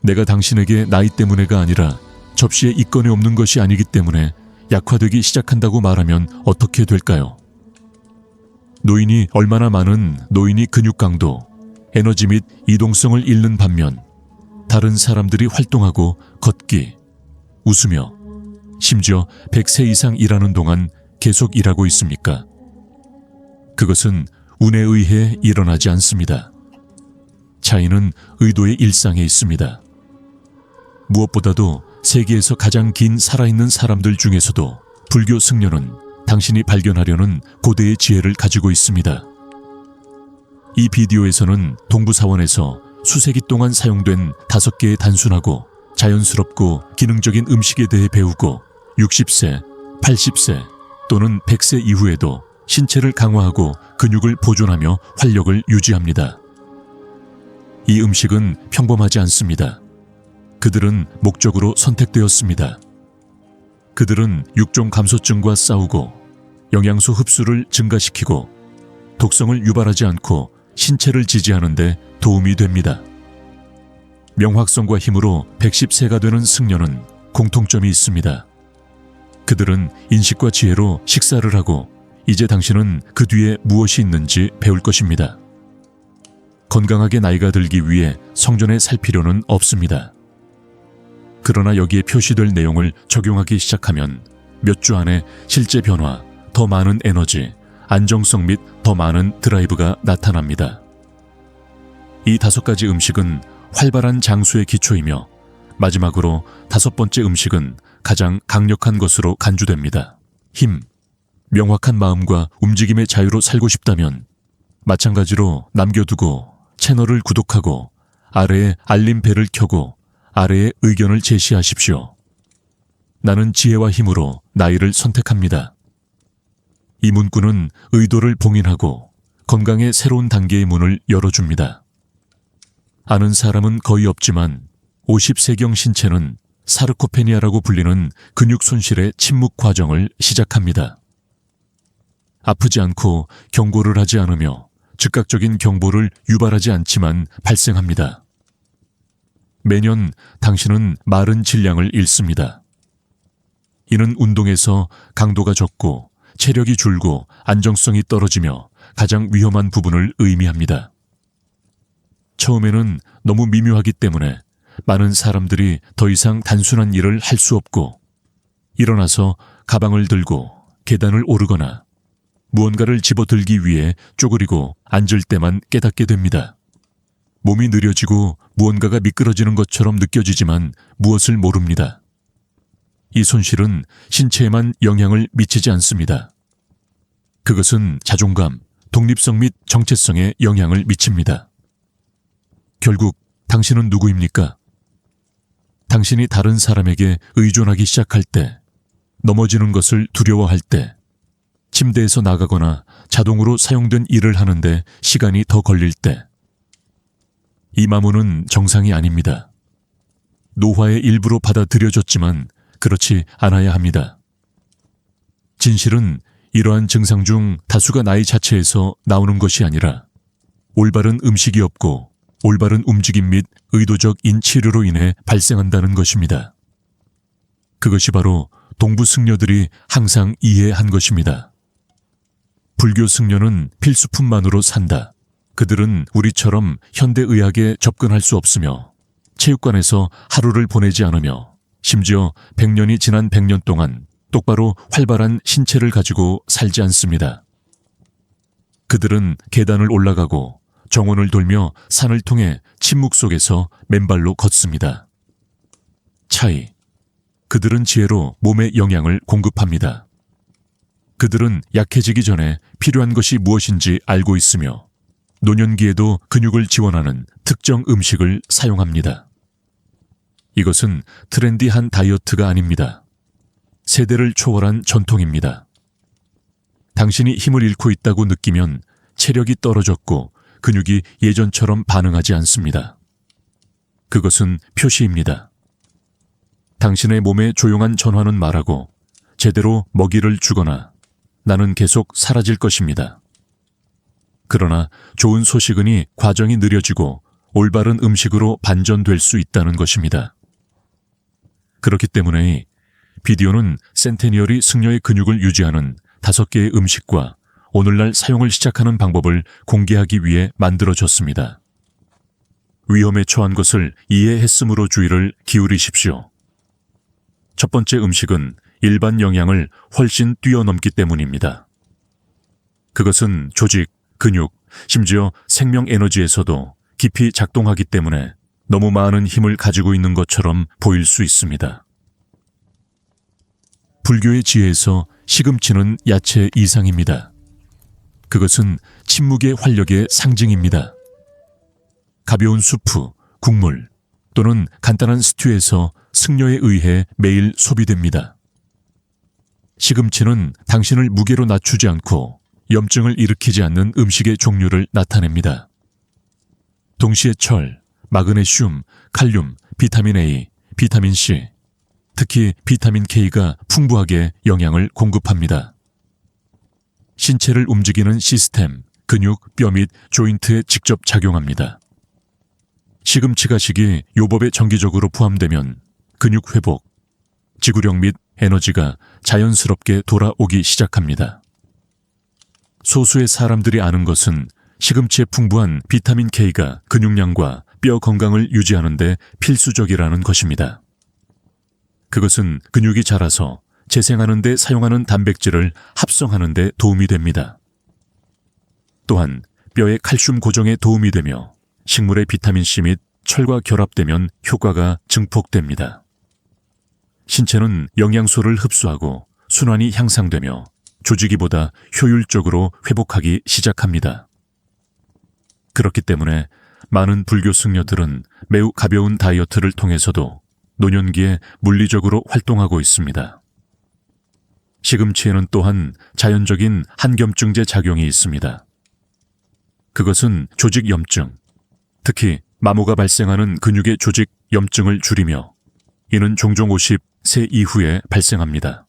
내가 당신에게 나이 때문에가 아니라 접시에 이건이 없는 것이 아니기 때문에 약화되기 시작한다고 말하면 어떻게 될까요? 노인이 얼마나 많은 노인이 근육 강도, 에너지 및 이동성을 잃는 반면 다른 사람들이 활동하고 걷기, 웃으며 심지어 100세 이상 일하는 동안 계속 일하고 있습니까? 그것은 운에 의해 일어나지 않습니다. 차이는 의도의 일상에 있습니다. 무엇보다도 세계에서 가장 긴 살아있는 사람들 중에서도 불교 승려는 당신이 발견하려는 고대의 지혜를 가지고 있습니다. 이 비디오에서는 동부사원에서 수세기 동안 사용된 5개의 단순하고 자연스럽고 기능적인 음식에 대해 배우고 60세, 80세 또는 100세 이후에도 신체를 강화하고 근육을 보존하며 활력을 유지합니다. 이 음식은 평범하지 않습니다. 그들은 목적으로 선택되었습니다. 그들은 육종 감소증과 싸우고 영양소 흡수를 증가시키고 독성을 유발하지 않고 신체를 지지하는 데 도움이 됩니다. 명확성과 힘으로 110세가 되는 승려는 공통점이 있습니다. 그들은 인식과 지혜로 식사를 하고 이제 당신은 그 뒤에 무엇이 있는지 배울 것입니다. 건강하게 나이가 들기 위해 성전에 살 필요는 없습니다. 그러나 여기에 표시될 내용을 적용하기 시작하면 몇 주 안에 실제 변화, 더 많은 에너지, 안정성 및 더 많은 드라이브가 나타납니다. 이 5가지 음식은 활발한 장수의 기초이며 마지막으로 5번째 음식은 가장 강력한 것으로 간주됩니다. 힘, 명확한 마음과 움직임의 자유로 살고 싶다면 마찬가지로 남겨두고 채널을 구독하고 아래에 알림벨을 켜고 아래에 의견을 제시하십시오. 나는 지혜와 힘으로 나이를 선택합니다. 이 문구는 의도를 봉인하고 건강의 새로운 단계의 문을 열어줍니다. 아는 사람은 거의 없지만 50세경 신체는 사르코페니아라고 불리는 근육 손실의 침묵 과정을 시작합니다. 아프지 않고 경고를 하지 않으며 즉각적인 경보를 유발하지 않지만 발생합니다. 매년 당신은 마른 질량을 잃습니다. 이는 운동에서 강도가 적고 체력이 줄고 안정성이 떨어지며 가장 위험한 부분을 의미합니다. 처음에는 너무 미묘하기 때문에 많은 사람들이 더 이상 단순한 일을 할 수 없고 일어나서 가방을 들고 계단을 오르거나 무언가를 집어들기 위해 쪼그리고 앉을 때만 깨닫게 됩니다. 몸이 느려지고 무언가가 미끄러지는 것처럼 느껴지지만 무엇을 모릅니다. 이 손실은 신체에만 영향을 미치지 않습니다. 그것은 자존감, 독립성 및 정체성에 영향을 미칩니다. 결국 당신은 누구입니까? 당신이 다른 사람에게 의존하기 시작할 때, 넘어지는 것을 두려워할 때, 침대에서 나가거나 자동으로 사용된 일을 하는데 시간이 더 걸릴 때, 이 마모는 정상이 아닙니다. 노화의 일부로 받아들여졌지만 그렇지 않아야 합니다. 진실은 이러한 증상 중 다수가 나이 자체에서 나오는 것이 아니라 올바른 음식이 없고 올바른 움직임 및 의도적인 치료로 인해 발생한다는 것입니다. 그것이 바로 동부 승려들이 항상 이해한 것입니다. 불교 승려는 필수품만으로 산다. 그들은 우리처럼 현대의학에 접근할 수 없으며 체육관에서 하루를 보내지 않으며 심지어 100년이 지난 100년 동안 똑바로 활발한 신체를 가지고 살지 않습니다. 그들은 계단을 올라가고 정원을 돌며 산을 통해 침묵 속에서 맨발로 걷습니다. 차이. 그들은 지혜로 몸에 영양을 공급합니다. 그들은 약해지기 전에 필요한 것이 무엇인지 알고 있으며 노년기에도 근육을 지원하는 특정 음식을 사용합니다. 이것은 트렌디한 다이어트가 아닙니다. 세대를 초월한 전통입니다. 당신이 힘을 잃고 있다고 느끼면 체력이 떨어졌고 근육이 예전처럼 반응하지 않습니다. 그것은 표시입니다. 당신의 몸에 조용한 전화는 말하고 제대로 먹이를 주거나 나는 계속 사라질 것입니다. 그러나 좋은 소식은 이 과정이 느려지고 올바른 음식으로 반전될 수 있다는 것입니다. 그렇기 때문에 비디오는 센테니얼이 승려의 근육을 유지하는 5개의 음식과 오늘날 사용을 시작하는 방법을 공개하기 위해 만들어졌습니다. 위험에 처한 것을 이해했으므로 주의를 기울이십시오. 첫 번째 음식은 일반 영양을 훨씬 뛰어넘기 때문입니다. 그것은 조직, 근육, 심지어 생명 에너지에서도 깊이 작동하기 때문에 너무 많은 힘을 가지고 있는 것처럼 보일 수 있습니다. 불교의 지혜에서 시금치는 야채 이상입니다. 그것은 침묵의 활력의 상징입니다. 가벼운 수프, 국물 또는 간단한 스튜에서 승려에 의해 매일 소비됩니다. 시금치는 당신을 무게로 낮추지 않고 염증을 일으키지 않는 음식의 종류를 나타냅니다. 동시에 철, 마그네슘, 칼륨, 비타민 A, 비타민 C, 특히 비타민 K가 풍부하게 영양을 공급합니다. 신체를 움직이는 시스템, 근육, 뼈 및 조인트에 직접 작용합니다. 시금치 가식이 요법에 정기적으로 포함되면 근육 회복, 지구력 및 에너지가 자연스럽게 돌아오기 시작합니다. 소수의 사람들이 아는 것은 시금치의 풍부한 비타민 K가 근육량과 뼈 건강을 유지하는 데 필수적이라는 것입니다. 그것은 근육이 자라서 재생하는 데 사용하는 단백질을 합성하는 데 도움이 됩니다. 또한 뼈의 칼슘 고정에 도움이 되며 식물의 비타민C 및 철과 결합되면 효과가 증폭됩니다. 신체는 영양소를 흡수하고 순환이 향상되며 조직이보다 효율적으로 회복하기 시작합니다. 그렇기 때문에 많은 불교 승려들은 매우 가벼운 다이어트를 통해서도 노년기에 물리적으로 활동하고 있습니다. 시금치에는 또한 자연적인 한겸증제 작용이 있습니다. 그것은 조직 염증, 특히 마모가 발생하는 근육의 조직 염증을 줄이며 이는 종종 50세 이후에 발생합니다.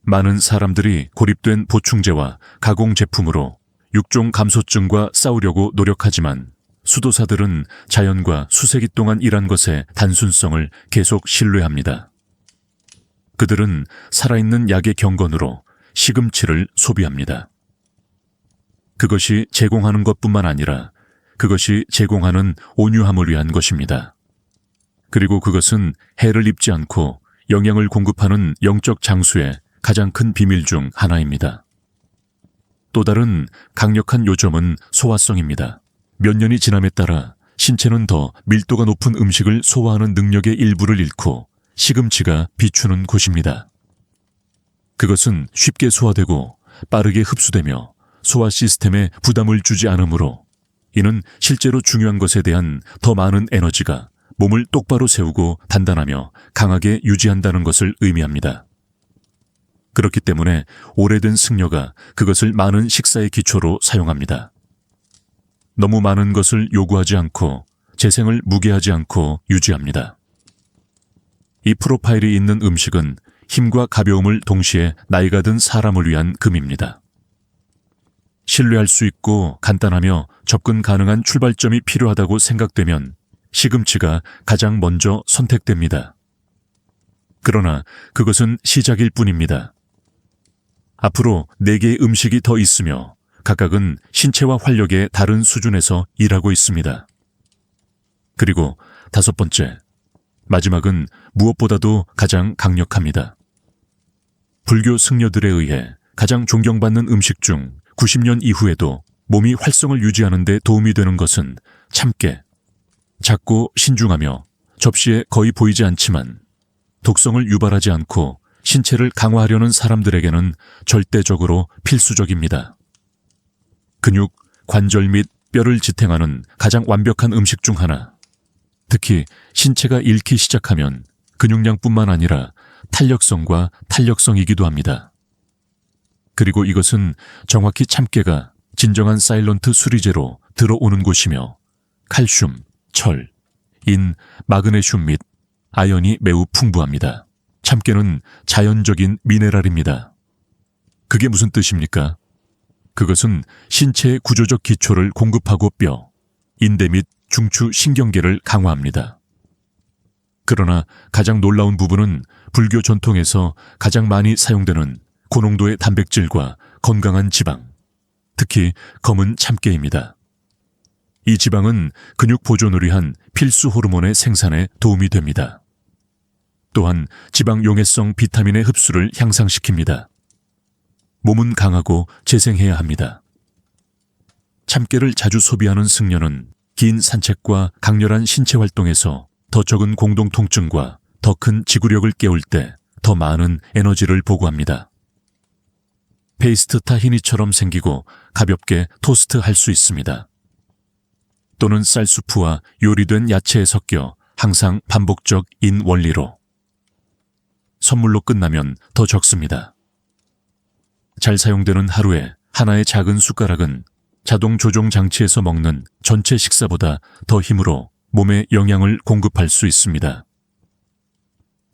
많은 사람들이 고립된 보충제와 가공 제품으로 육종 감소증과 싸우려고 노력하지만 수도사들은 자연과 수세기 동안 일한 것의 단순성을 계속 신뢰합니다. 그들은 살아있는 약의 경건으로 시금치를 소비합니다. 그것이 제공하는 것뿐만 아니라 그것이 제공하는 온유함을 위한 것입니다. 그리고 그것은 해를 입지 않고 영양을 공급하는 영적 장수의 가장 큰 비밀 중 하나입니다. 또 다른 강력한 요점은 소화성입니다. 몇 년이 지남에 따라 신체는 더 밀도가 높은 음식을 소화하는 능력의 일부를 잃고 시금치가 비추는 곳입니다. 그것은 쉽게 소화되고 빠르게 흡수되며 소화 시스템에 부담을 주지 않으므로 이는 실제로 중요한 것에 대한 더 많은 에너지가 몸을 똑바로 세우고 단단하며 강하게 유지한다는 것을 의미합니다. 그렇기 때문에 오래된 승려가 그것을 많은 식사의 기초로 사용합니다. 너무 많은 것을 요구하지 않고 재생을 무게하지 않고 유지합니다. 이 프로파일이 있는 음식은 힘과 가벼움을 동시에 나이가 든 사람을 위한 금입니다. 신뢰할 수 있고 간단하며 접근 가능한 출발점이 필요하다고 생각되면 시금치가 가장 먼저 선택됩니다. 그러나 그것은 시작일 뿐입니다. 앞으로 4개의 음식이 더 있으며 각각은 신체와 활력의 다른 수준에서 일하고 있습니다. 그리고 5번째, 마지막은 무엇보다도 가장 강력합니다. 불교 승려들에 의해 가장 존경받는 음식 중 90년 이후에도 몸이 활성을 유지하는 데 도움이 되는 것은 참깨, 작고 신중하며 접시에 거의 보이지 않지만 독성을 유발하지 않고 신체를 강화하려는 사람들에게는 절대적으로 필수적입니다. 근육, 관절 및 뼈를 지탱하는 가장 완벽한 음식 중 하나. 특히 신체가 잃기 시작하면 근육량뿐만 아니라 탄력성과 탄력성이기도 합니다. 그리고 이것은 정확히 참깨가 진정한 사일런트 수리제로 들어오는 곳이며 칼슘, 철, 인, 마그네슘 및 아연이 매우 풍부합니다. 참깨는 자연적인 미네랄입니다. 그게 무슨 뜻입니까? 그것은 신체의 구조적 기초를 공급하고 뼈, 인대 및 중추 신경계를 강화합니다. 그러나 가장 놀라운 부분은 불교 전통에서 가장 많이 사용되는 고농도의 단백질과 건강한 지방, 특히 검은 참깨입니다. 이 지방은 근육 보존을 위한 필수 호르몬의 생산에 도움이 됩니다. 또한 지방 용해성 비타민의 흡수를 향상시킵니다. 몸은 강하고 재생해야 합니다. 참깨를 자주 소비하는 승려는 긴 산책과 강렬한 신체 활동에서 더 적은 공동통증과 더 큰 지구력을 깨울 때 더 많은 에너지를 보고합니다. 페이스트 타히니처럼 생기고 가볍게 토스트 할 수 있습니다. 또는 쌀수프와 요리된 야채에 섞여 항상 반복적인 원리로. 선물로 끝나면 더 적습니다. 잘 사용되는 하루에 하나의 작은 숟가락은 자동 조종 장치에서 먹는 전체 식사보다 더 힘으로 몸에 영양을 공급할 수 있습니다.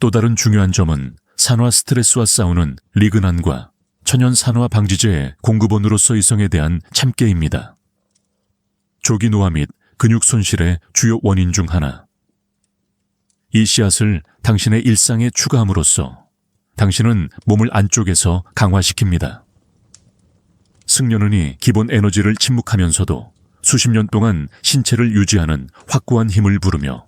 또 다른 중요한 점은 산화 스트레스와 싸우는 리그난과 천연 산화 방지제의 공급원으로서 이성에 대한 참깨입니다. 조기 노화 및 근육 손실의 주요 원인 중 하나. 이 씨앗을 당신의 일상에 추가함으로써 당신은 몸을 안쪽에서 강화시킵니다. 승려는이 기본 에너지를 침묵하면서도 수십 년 동안 신체를 유지하는 확고한 힘을 부르며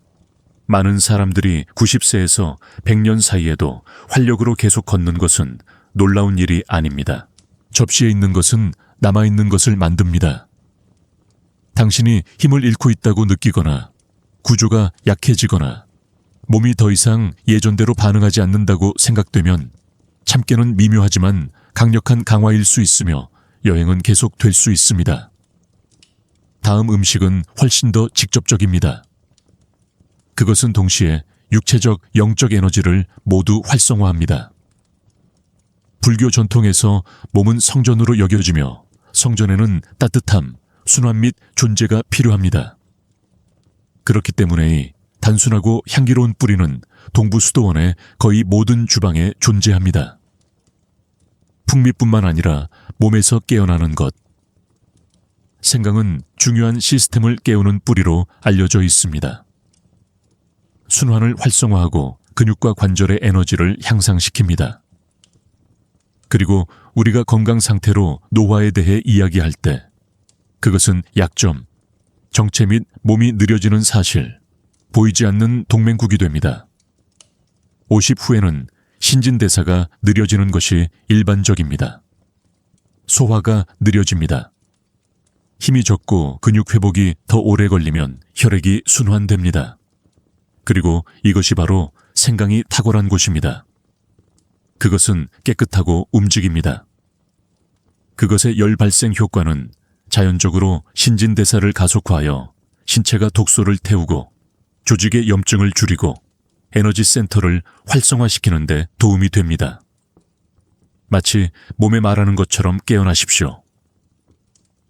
많은 사람들이 90세에서 100년 사이에도 활력으로 계속 걷는 것은 놀라운 일이 아닙니다. 접시에 있는 것은 남아있는 것을 만듭니다. 당신이 힘을 잃고 있다고 느끼거나 구조가 약해지거나 몸이 더 이상 예전대로 반응하지 않는다고 생각되면 참깨는 미묘하지만 강력한 강화일 수 있으며 여행은 계속될 수 있습니다. 다음 음식은 훨씬 더 직접적입니다. 그것은 동시에 육체적, 영적 에너지를 모두 활성화합니다. 불교 전통에서 몸은 성전으로 여겨지며 성전에는 따뜻함, 순환 및 존재가 필요합니다. 그렇기 때문에 단순하고 향기로운 뿌리는 동부 수도원의 거의 모든 주방에 존재합니다. 풍미뿐만 아니라 몸에서 깨어나는 것. 생강은 중요한 시스템을 깨우는 뿌리로 알려져 있습니다. 순환을 활성화하고 근육과 관절의 에너지를 향상시킵니다. 그리고 우리가 건강 상태로 노화에 대해 이야기할 때 그것은 약점, 정체 및 몸이 느려지는 사실, 보이지 않는 동맹국이 됩니다. 50 후에는 신진대사가 느려지는 것이 일반적입니다. 소화가 느려집니다. 힘이 적고 근육 회복이 더 오래 걸리면 혈액이 순환됩니다. 그리고 이것이 바로 생강이 탁월한 곳입니다. 그것은 깨끗하고 움직입니다. 그것의 열 발생 효과는 자연적으로 신진대사를 가속화하여 신체가 독소를 태우고 조직의 염증을 줄이고 에너지 센터를 활성화시키는 데 도움이 됩니다. 마치 몸에 말하는 것처럼 깨어나십시오.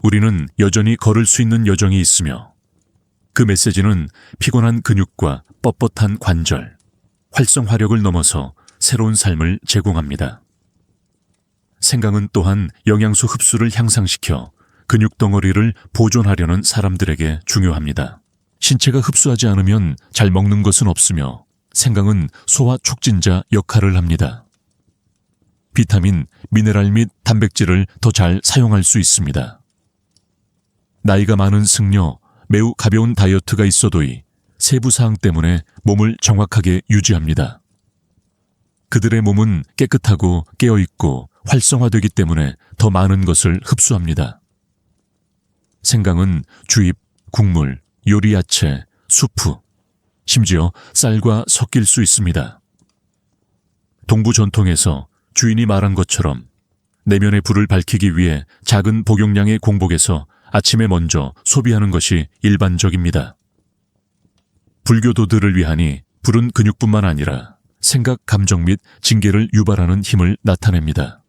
우리는 여전히 걸을 수 있는 여정이 있으며 그 메시지는 피곤한 근육과 뻣뻣한 관절, 활성화력을 넘어서 새로운 삶을 제공합니다. 생강은 또한 영양소 흡수를 향상시켜 근육 덩어리를 보존하려는 사람들에게 중요합니다. 신체가 흡수하지 않으면 잘 먹는 것은 없으며 생강은 소화 촉진자 역할을 합니다. 비타민, 미네랄 및 단백질을 더 잘 사용할 수 있습니다. 나이가 많은 승려, 매우 가벼운 다이어트가 있어도이 세부 사항 때문에 몸을 정확하게 유지합니다. 그들의 몸은 깨끗하고 깨어있고 활성화되기 때문에 더 많은 것을 흡수합니다. 생강은 주입, 국물, 요리 야채, 수프, 심지어 쌀과 섞일 수 있습니다. 동부 전통에서 주인이 말한 것처럼 내면의 불을 밝히기 위해 작은 복용량의 공복에서 아침에 먼저 소비하는 것이 일반적입니다. 불교도들을 위하니 불은 근육뿐만 아니라 생각, 감정 및 징계를 유발하는 힘을 나타냅니다.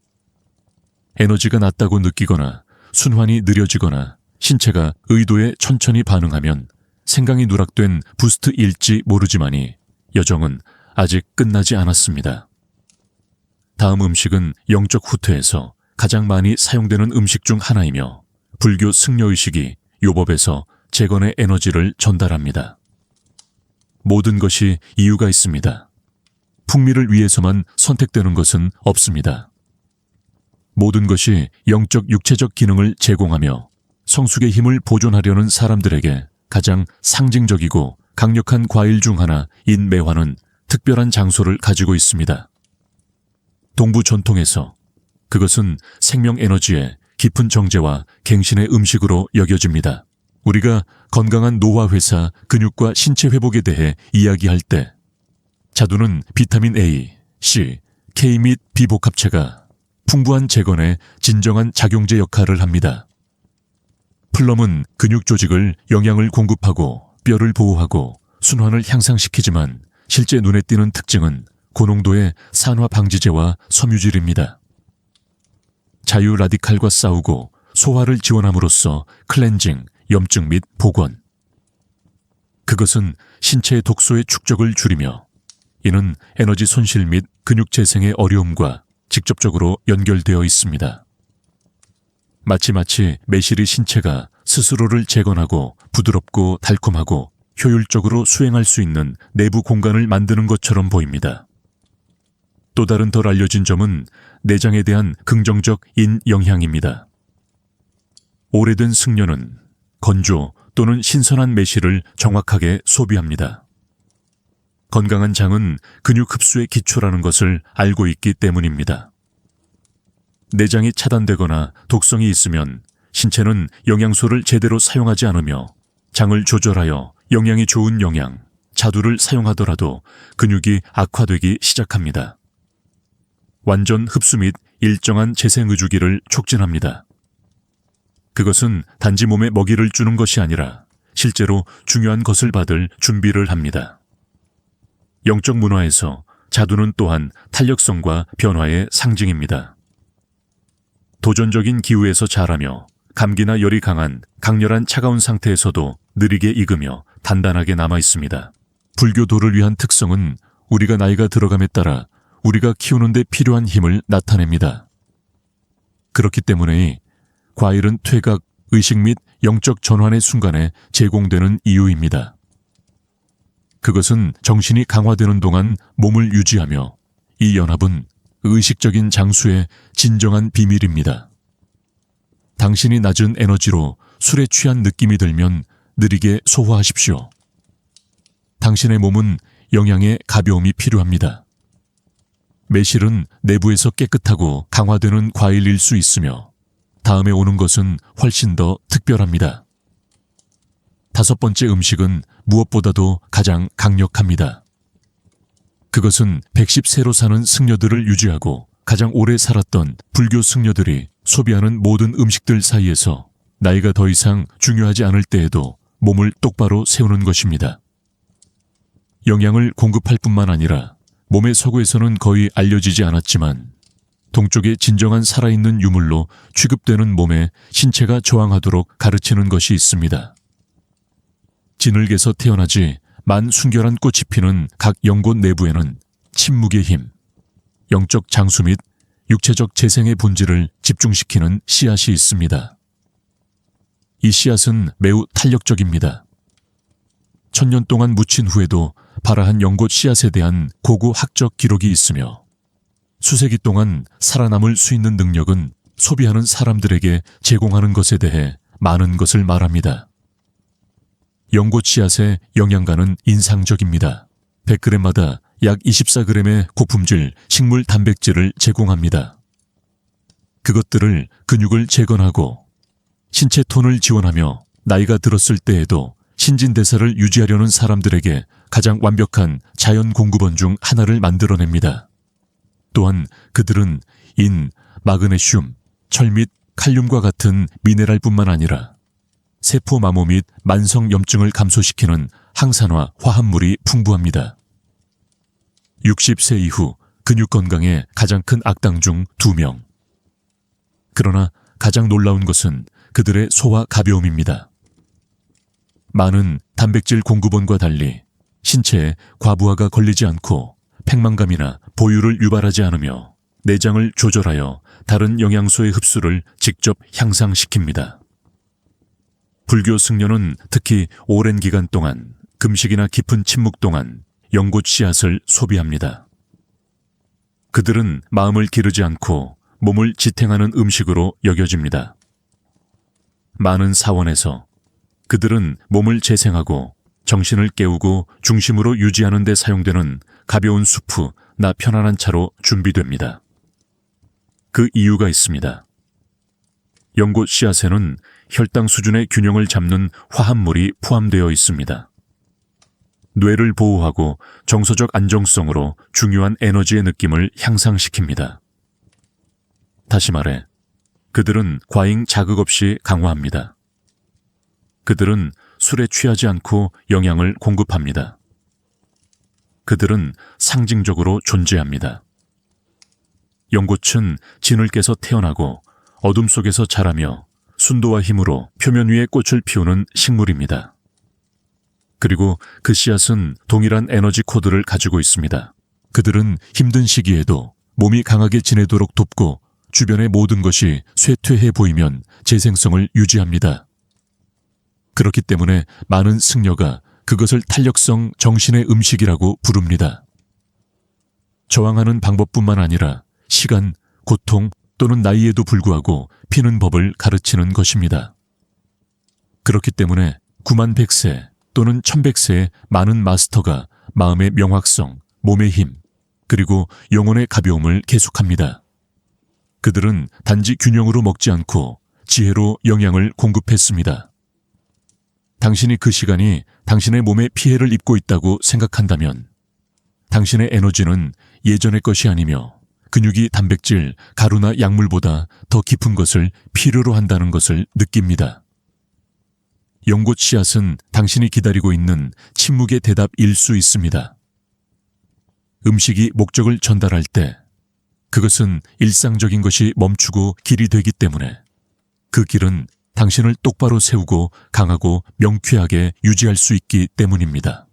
에너지가 낮다고 느끼거나 순환이 느려지거나 신체가 의도에 천천히 반응하면 생강이 누락된 부스트일지 모르지만이 여정은 아직 끝나지 않았습니다. 다음 음식은 영적 후퇴에서 가장 많이 사용되는 음식 중 하나이며 불교 승려의식이 요법에서 재건의 에너지를 전달합니다. 모든 것이 이유가 있습니다. 풍미를 위해서만 선택되는 것은 없습니다. 모든 것이 영적 육체적 기능을 제공하며 성숙의 힘을 보존하려는 사람들에게 가장 상징적이고 강력한 과일 중 하나인 매화는 특별한 장소를 가지고 있습니다. 동부 전통에서 그것은 생명 에너지의 깊은 정제와 갱신의 음식으로 여겨집니다. 우리가 건강한 노화회사, 근육과 신체 회복에 대해 이야기할 때 자두는 비타민 A, C, K 및 B 복합체가 풍부한 재건에 진정한 작용제 역할을 합니다. 플럼은 근육 조직을 영양을 공급하고 뼈를 보호하고 순환을 향상시키지만 실제 눈에 띄는 특징은 고농도의 산화 방지제와 섬유질입니다. 자유 라디칼과 싸우고 소화를 지원함으로써 클렌징, 염증 및 복원. 그것은 신체의 독소의 축적을 줄이며 이는 에너지 손실 및 근육 재생의 어려움과 직접적으로 연결되어 있습니다. 마치 매실이 신체가 스스로를 재건하고 부드럽고 달콤하고 효율적으로 수행할 수 있는 내부 공간을 만드는 것처럼 보입니다. 또 다른 덜 알려진 점은 내장에 대한 긍정적 인 영향입니다. 오래된 승려는 건조 또는 신선한 매실을 정확하게 소비합니다. 건강한 장은 근육 흡수의 기초라는 것을 알고 있기 때문입니다. 내장이 차단되거나 독성이 있으면 신체는 영양소를 제대로 사용하지 않으며 장을 조절하여 영양이 좋은 영양, 자두를 사용하더라도 근육이 악화되기 시작합니다. 완전 흡수 및 일정한 재생의주기를 촉진합니다. 그것은 단지 몸에 먹이를 주는 것이 아니라 실제로 중요한 것을 받을 준비를 합니다. 영적 문화에서 자두는 또한 탄력성과 변화의 상징입니다. 도전적인 기후에서 자라며 감기나 열이 강한 강렬한 차가운 상태에서도 느리게 익으며 단단하게 남아 있습니다. 불교도를 위한 특성은 우리가 나이가 들어감에 따라 우리가 키우는 데 필요한 힘을 나타냅니다. 그렇기 때문에 과일은 퇴각, 의식 및 영적 전환의 순간에 제공되는 이유입니다. 그것은 정신이 강화되는 동안 몸을 유지하며 이 연합은 의식적인 장수의 진정한 비밀입니다. 당신이 낮은 에너지로 술에 취한 느낌이 들면 느리게 소화하십시오. 당신의 몸은 영양의 가벼움이 필요합니다. 매실은 내부에서 깨끗하고 강화되는 과일일 수 있으며 다음에 오는 것은 훨씬 더 특별합니다. 5번째 음식은 무엇보다도 가장 강력합니다. 그것은 110세로 사는 승려들을 유지하고 가장 오래 살았던 불교 승려들이 소비하는 모든 음식들 사이에서 나이가 더 이상 중요하지 않을 때에도 몸을 똑바로 세우는 것입니다. 영양을 공급할 뿐만 아니라 몸의 서구에서는 거의 알려지지 않았지만 동쪽의 진정한 살아있는 유물로 취급되는 몸에 신체가 저항하도록 가르치는 것이 있습니다. 진흙에서 태어나지 만 순결한 꽃이 피는 각 연꽃 내부에는 침묵의 힘, 영적 장수 및 육체적 재생의 본질을 집중시키는 씨앗이 있습니다. 이 씨앗은 매우 탄력적입니다. 1000년 동안 묻힌 후에도 발아한 연꽃 씨앗에 대한 고고 학적 기록이 있으며 수세기 동안 살아남을 수 있는 능력은 소비하는 사람들에게 제공하는 것에 대해 많은 것을 말합니다. 연꽃 씨앗의 영양가는 인상적입니다. 100g마다 약 24g의 고품질 식물 단백질을 제공합니다. 그것들을 근육을 재건하고 신체 톤을 지원하며 나이가 들었을 때에도 신진대사를 유지하려는 사람들에게 가장 완벽한 자연 공급원 중 하나를 만들어냅니다. 또한 그들은 인, 마그네슘, 철 및 칼륨과 같은 미네랄뿐만 아니라 세포 마모 및 만성 염증을 감소시키는 항산화 화합물이 풍부합니다. 60세 이후 근육 건강에 가장 큰 악당 중 2명. 그러나 가장 놀라운 것은 그들의 소화 가벼움입니다. 많은 단백질 공급원과 달리 신체에 과부하가 걸리지 않고 팽만감이나 보유를 유발하지 않으며 내장을 조절하여 다른 영양소의 흡수를 직접 향상시킵니다. 불교 승려는 특히 오랜 기간 동안 금식이나 깊은 침묵 동안 연꽃 씨앗을 소비합니다. 그들은 마음을 기르지 않고 몸을 지탱하는 음식으로 여겨집니다. 많은 사원에서 그들은 몸을 재생하고 정신을 깨우고 중심으로 유지하는 데 사용되는 가벼운 수프, 나 편안한 차로 준비됩니다. 그 이유가 있습니다. 연꽃 씨앗에는 혈당 수준의 균형을 잡는 화합물이 포함되어 있습니다. 뇌를 보호하고 정서적 안정성으로 중요한 에너지의 느낌을 향상시킵니다. 다시 말해, 그들은 과잉 자극 없이 강화합니다. 그들은 술에 취하지 않고 영양을 공급합니다. 그들은 상징적으로 존재합니다. 연꽃은 진을 깨서 태어나고 어둠 속에서 자라며 순도와 힘으로 표면 위에 꽃을 피우는 식물입니다. 그리고 그 씨앗은 동일한 에너지 코드를 가지고 있습니다. 그들은 힘든 시기에도 몸이 강하게 지내도록 돕고 주변의 모든 것이 쇠퇴해 보이면 재생성을 유지합니다. 그렇기 때문에 많은 승려가 그것을 탄력성 정신의 음식이라고 부릅니다. 저항하는 방법뿐만 아니라 시간, 고통 또는 나이에도 불구하고 피는 법을 가르치는 것입니다. 그렇기 때문에 9100세 또는 1100세의 많은 마스터가 마음의 명확성, 몸의 힘, 그리고 영혼의 가벼움을 계속합니다. 그들은 단지 균형으로 먹지 않고 지혜로 영양을 공급했습니다. 당신이 그 시간이 당신의 몸에 피해를 입고 있다고 생각한다면 당신의 에너지는 예전의 것이 아니며 근육이 단백질, 가루나 약물보다 더 깊은 것을 필요로 한다는 것을 느낍니다. 연꽃 씨앗은 당신이 기다리고 있는 침묵의 대답일 수 있습니다. 음식이 목적을 전달할 때 그것은 일상적인 것이 멈추고 길이 되기 때문에 그 길은 당신을 똑바로 세우고 강하고 명쾌하게 유지할 수 있기 때문입니다.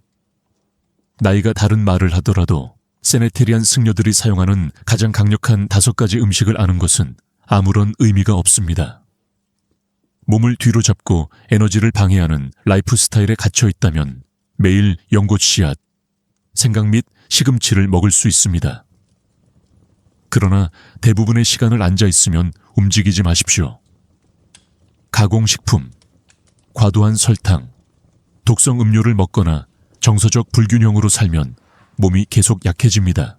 나이가 다른 말을 하더라도 세네테리안 승려들이 사용하는 가장 강력한 5가지 음식을 아는 것은 아무런 의미가 없습니다. 몸을 뒤로 잡고 에너지를 방해하는 라이프 스타일에 갇혀 있다면 매일 연꽃 씨앗, 생강 및 시금치를 먹을 수 있습니다. 그러나 대부분의 시간을 앉아 있으면 움직이지 마십시오. 가공식품, 과도한 설탕, 독성 음료를 먹거나 정서적 불균형으로 살면 몸이 계속 약해집니다.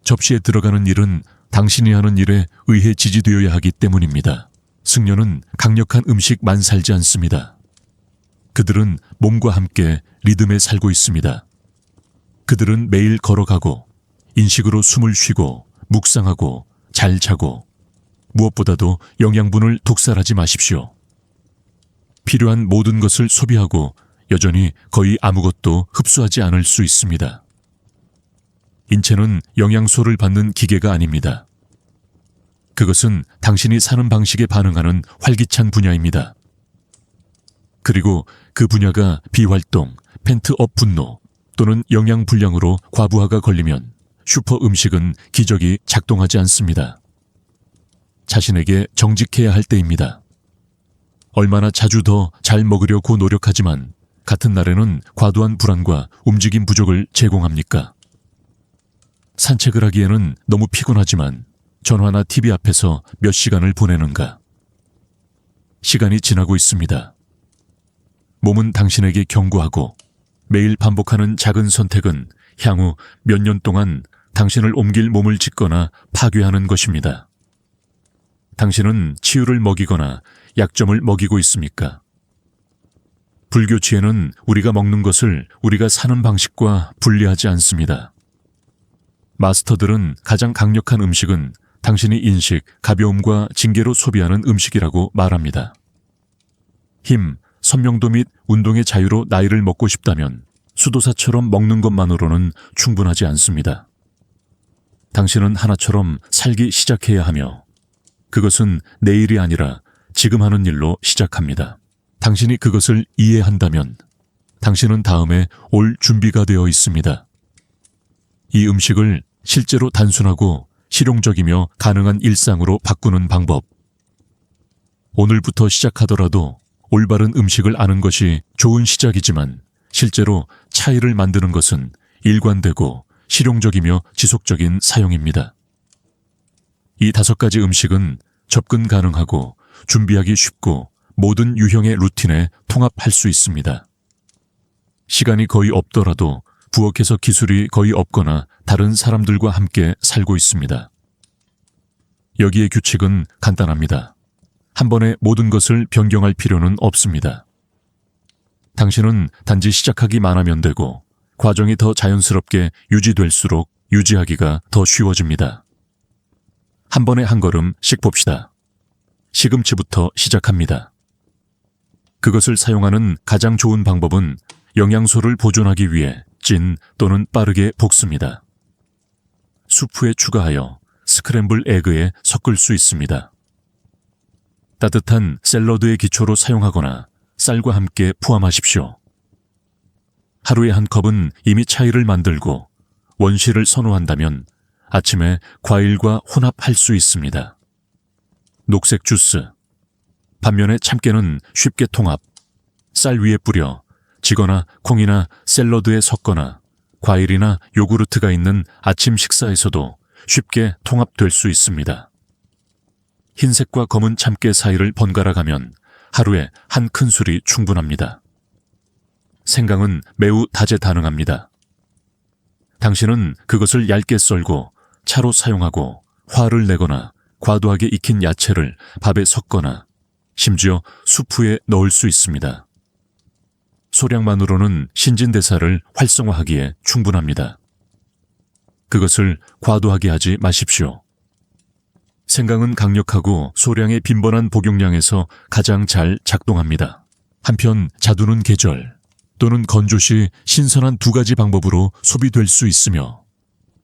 접시에 들어가는 일은 당신이 하는 일에 의해 지지되어야 하기 때문입니다. 승려는 강력한 음식만 살지 않습니다. 그들은 몸과 함께 리듬에 살고 있습니다. 그들은 매일 걸어가고 인식으로 숨을 쉬고 묵상하고 잘 자고 무엇보다도 영양분을 독살하지 마십시오. 필요한 모든 것을 소비하고 여전히 거의 아무것도 흡수하지 않을 수 있습니다. 인체는 영양소를 받는 기계가 아닙니다. 그것은 당신이 사는 방식에 반응하는 활기찬 분야입니다. 그리고 그 분야가 비활동, 펜트업 분노 또는 영양 불량으로 과부하가 걸리면 슈퍼 음식은 기적이 작동하지 않습니다. 자신에게 정직해야 할 때입니다. 얼마나 자주 더 잘 먹으려고 노력하지만 같은 날에는 과도한 불안과 움직임 부족을 제공합니까? 산책을 하기에는 너무 피곤하지만 전화나 TV 앞에서 몇 시간을 보내는가? 시간이 지나고 있습니다. 몸은 당신에게 경고하고 매일 반복하는 작은 선택은 향후 몇 년 동안 당신을 옮길 몸을 짓거나 파괴하는 것입니다. 당신은 치유를 먹이거나 약점을 먹이고 있습니까? 불교치에는 우리가 먹는 것을 우리가 사는 방식과 분리하지 않습니다. 마스터들은 가장 강력한 음식은 당신이 인식, 가벼움과 징계로 소비하는 음식이라고 말합니다. 힘, 선명도 및 운동의 자유로 나이를 먹고 싶다면 수도사처럼 먹는 것만으로는 충분하지 않습니다. 당신은 하나처럼 살기 시작해야 하며 그것은 내일이 아니라 지금 하는 일로 시작합니다. 당신이 그것을 이해한다면 당신은 다음에 올 준비가 되어 있습니다. 이 음식을 실제로 단순하고 실용적이며 가능한 일상으로 바꾸는 방법. 오늘부터 시작하더라도 올바른 음식을 아는 것이 좋은 시작이지만 실제로 차이를 만드는 것은 일관되고 실용적이며 지속적인 사용입니다. 이 5가지 음식은 접근 가능하고 준비하기 쉽고 모든 유형의 루틴에 통합할 수 있습니다. 시간이 거의 없더라도 부엌에서 기술이 거의 없거나 다른 사람들과 함께 살고 있습니다. 여기에 규칙은 간단합니다. 한 번에 모든 것을 변경할 필요는 없습니다. 당신은 단지 시작하기만 하면 되고 과정이 더 자연스럽게 유지될수록 유지하기가 더 쉬워집니다. 한 번에 한 걸음씩 봅시다. 시금치부터 시작합니다. 그것을 사용하는 가장 좋은 방법은 영양소를 보존하기 위해 찐 또는 빠르게 볶습니다. 수프에 추가하여 스크램블 에그에 섞을 수 있습니다. 따뜻한 샐러드의 기초로 사용하거나 쌀과 함께 포함하십시오. 하루에 한 컵은 이미 차이를 만들고 원시를 선호한다면 아침에 과일과 혼합할 수 있습니다. 녹색 주스. 반면에 참깨는 쉽게 통합, 쌀 위에 뿌려 지거나 콩이나 샐러드에 섞거나 과일이나 요구르트가 있는 아침 식사에서도 쉽게 통합될 수 있습니다. 흰색과 검은 참깨 사이를 번갈아 가면 하루에 한 큰술이 충분합니다. 생강은 매우 다재다능합니다. 당신은 그것을 얇게 썰고 차로 사용하고 화를 내거나 과도하게 익힌 야채를 밥에 섞거나 심지어 수프에 넣을 수 있습니다. 소량만으로는 신진대사를 활성화하기에 충분합니다. 그것을 과도하게 하지 마십시오. 생강은 강력하고 소량의 빈번한 복용량에서 가장 잘 작동합니다. 한편 자두는 계절 또는 건조 시 신선한 2가지 방법으로 소비될 수 있으며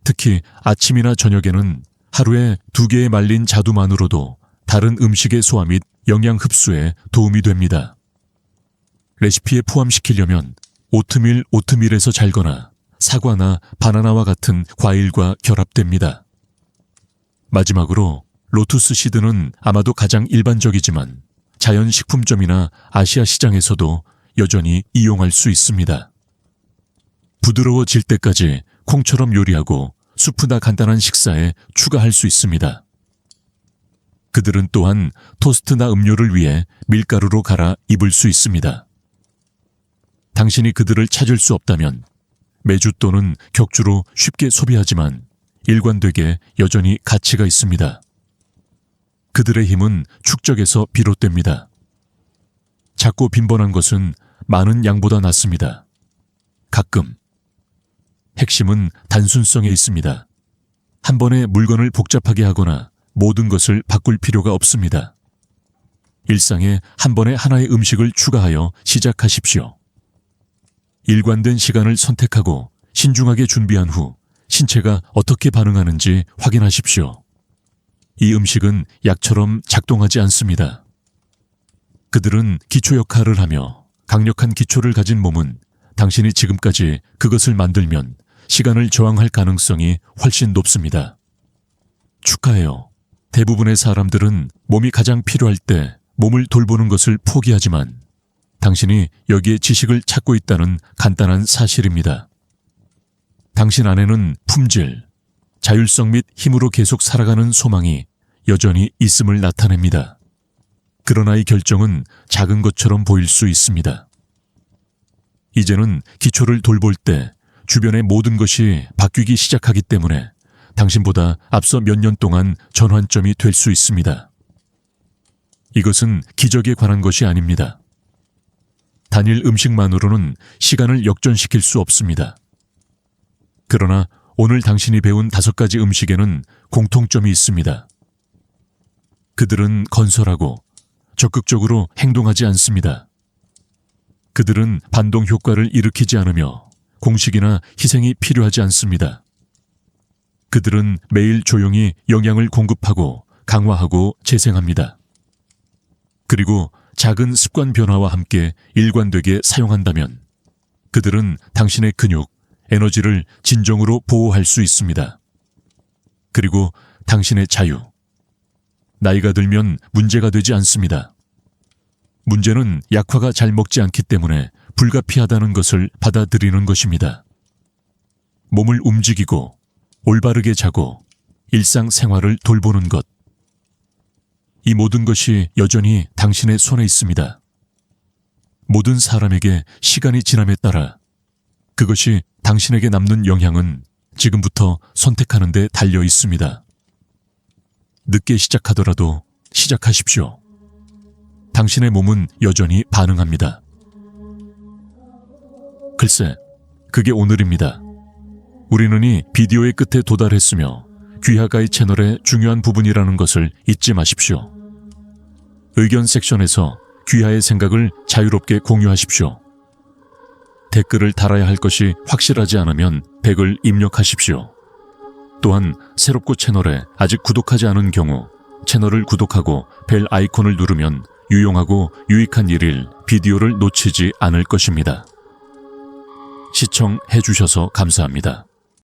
특히 아침이나 저녁에는 하루에 2개의 말린 자두만으로도 다른 음식의 소화 및 영양 흡수에 도움이 됩니다. 레시피에 포함시키려면 오트밀에서 잘거나 사과나 바나나와 같은 과일과 결합됩니다. 마지막으로 로투스 시드는 아마도 가장 일반적이지만 자연식품점이나 아시아 시장에서도 여전히 이용할 수 있습니다. 부드러워질 때까지 콩처럼 요리하고 수프나 간단한 식사에 추가할 수 있습니다. 그들은 또한 토스트나 음료를 위해 밀가루로 갈아 입을 수 있습니다. 당신이 그들을 찾을 수 없다면 메주 또는 격주로 쉽게 소비하지만 일관되게 여전히 가치가 있습니다. 그들의 힘은 축적에서 비롯됩니다. 작고 빈번한 것은 많은 양보다 낫습니다. 가끔. 핵심은 단순성에 있습니다. 한 번에 물건을 복잡하게 하거나 모든 것을 바꿀 필요가 없습니다. 일상에 한 번에 하나의 음식을 추가하여 시작하십시오. 일관된 시간을 선택하고 신중하게 준비한 후 신체가 어떻게 반응하는지 확인하십시오. 이 음식은 약처럼 작동하지 않습니다. 그들은 기초 역할을 하며 강력한 기초를 가진 몸은 당신이 지금까지 그것을 만들면 시간을 저항할 가능성이 훨씬 높습니다. 축하해요. 대부분의 사람들은 몸이 가장 필요할 때 몸을 돌보는 것을 포기하지만 당신이 여기에 지식을 찾고 있다는 간단한 사실입니다. 당신 안에는 품질, 자율성 및 힘으로 계속 살아가는 소망이 여전히 있음을 나타냅니다. 그러나 이 결정은 작은 것처럼 보일 수 있습니다. 이제는 기초를 돌볼 때 주변의 모든 것이 바뀌기 시작하기 때문에 당신보다 앞서 몇 년 동안 전환점이 될 수 있습니다. 이것은 기적에 관한 것이 아닙니다. 단일 음식만으로는 시간을 역전시킬 수 없습니다. 그러나 오늘 당신이 배운 5가지 음식에는 공통점이 있습니다. 그들은 건설하고 적극적으로 행동하지 않습니다. 그들은 반동 효과를 일으키지 않으며 공식이나 희생이 필요하지 않습니다. 그들은 매일 조용히 영양을 공급하고 강화하고 재생합니다. 그리고 작은 습관 변화와 함께 일관되게 사용한다면 그들은 당신의 근육, 에너지를 진정으로 보호할 수 있습니다. 그리고 당신의 자유. 나이가 들면 문제가 되지 않습니다. 문제는 약화가 잘 먹지 않기 때문에 불가피하다는 것을 받아들이는 것입니다. 몸을 움직이고 올바르게 자고 일상생활을 돌보는 것. 이 모든 것이 여전히 당신의 손에 있습니다. 모든 사람에게 시간이 지남에 따라 그것이 당신에게 남는 영향은 지금부터 선택하는 데 달려 있습니다. 늦게 시작하더라도 시작하십시오. 당신의 몸은 여전히 반응합니다. 글쎄, 그게 오늘입니다. 우리는 이 비디오의 끝에 도달했으며 귀하가의 채널의 중요한 부분이라는 것을 잊지 마십시오. 의견 섹션에서 귀하의 생각을 자유롭게 공유하십시오. 댓글을 달아야 할 것이 확실하지 않으면 100을 입력하십시오. 또한 새롭고 채널에 아직 구독하지 않은 경우 채널을 구독하고 벨 아이콘을 누르면 유용하고 유익한 일일 비디오를 놓치지 않을 것입니다. 시청해 주셔서 감사합니다.